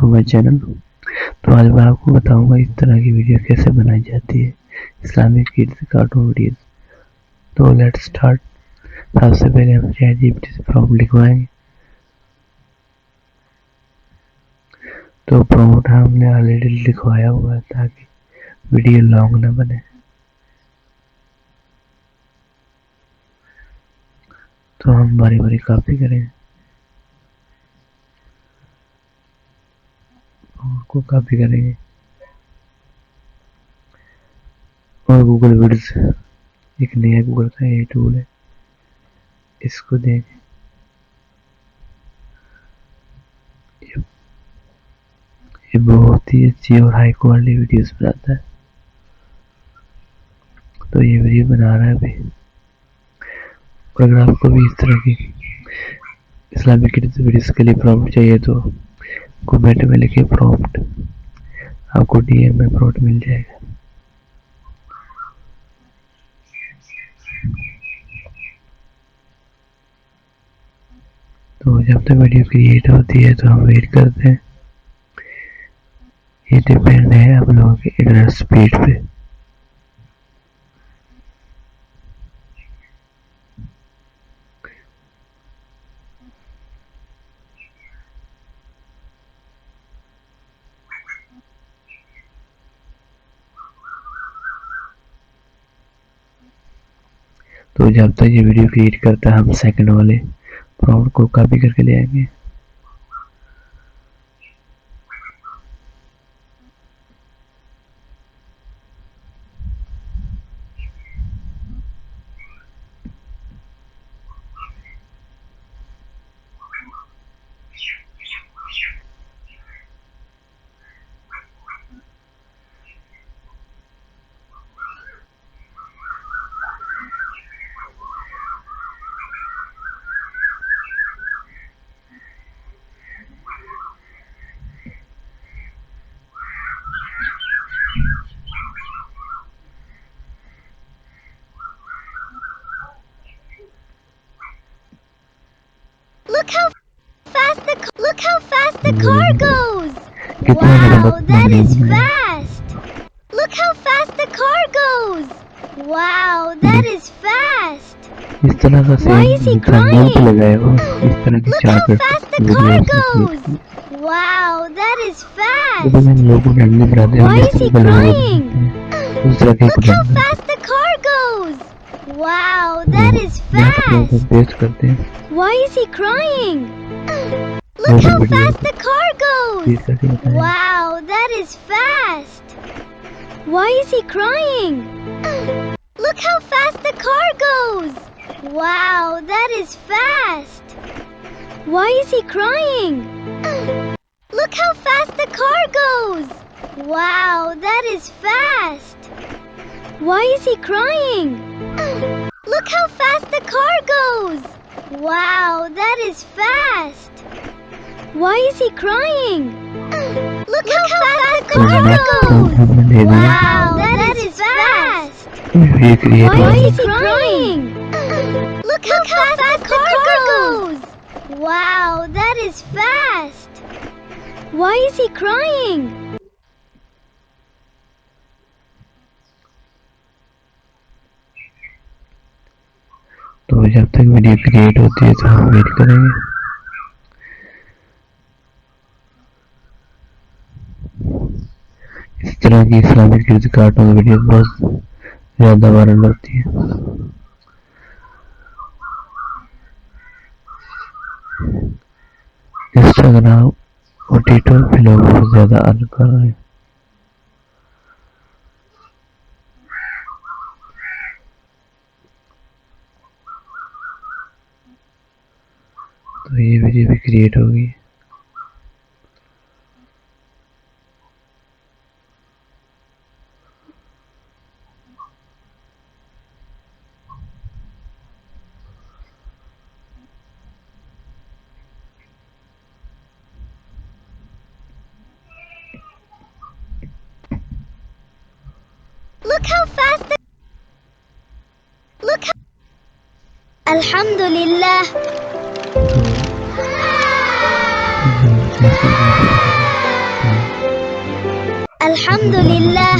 To my channel. तो आज मैं आपको बताऊंगा इस तरह की वीडियो कैसे बनाई जाती है, इस्लामिक किड्स कार्टून वीडियोस। तो लेट्स स्टार्ट। सबसे पहले हम ChatGPT से प्रॉम्प्ट लिखवाएंगे। तो प्रॉम्प्ट हमने ऑलरेडी लिखवाया हुआ है ताकि वीडियो लॉन्ग ना बने। तो हम बारी बारी कॉपी करेंगे, को कॉपी करेंगे और गूगल विड्स एक नया गूगल का ये टूल है, इसको देंगे। ये बहुत ही अच्छी और हाई क्वालिटी वीडियोस बनाता है। तो ये वीडियो बना रहा है अभी। और अगर आपको भी इस तरह की इस्लामिक वीडियोस के लिए प्रॉम्प्ट चाहिए तो कमेंट में लिखिए प्रॉम्प्ट, आपको DM में प्रॉम्प्ट मिल जाएगा। तो जब तक वीडियो क्रिएट होती है तो हम वेट करते हैं। ये डिपेंड है आप लोगों के इंटरनेट स्पीड पे। तो जब तक ये वीडियो क्रिएट करता है हम सेकंड वाले प्रॉम्प्ट को कॉपी करके ले आएंगे। Look how fast the car goes. Wow, that is fast. Look how fast the car goes. Wow, that is fast. इस तरह का Why is he crying? इस तरह की Look how fast the car goes. Wow, that is fast. Why is he crying? Look how fast the car goes. Wow, that is fast. Why is he crying? Look how fast the car goes. Wow, that is fast. Why is he crying? Look how fast the car goes. Wow, that is fast. Why is he crying? Look how fast the car goes. Wow, that is fast. Why is he crying? Look how fast the car goes. Wow, that is fast. Why is he crying? Look how fast the car goes. Wow, that is fast. Why is he crying? Look how fast the car goes. Wow, that is fast. Why is he crying? तो जब तक video create होती है तो हम wait करेंगे। इस तरह की इस्लामिक किड्स कार्टून वीडियो बहुत ज्यादा वायरल होती है। इंस्टाग्राम और टिकटॉक पे लोग बहुत ज्यादा अर्न कर रहे हैं। तो ये वीडियो भी क्रिएट होगी। Look how fast the... Look how... Alhamdulillah. Alhamdulillah.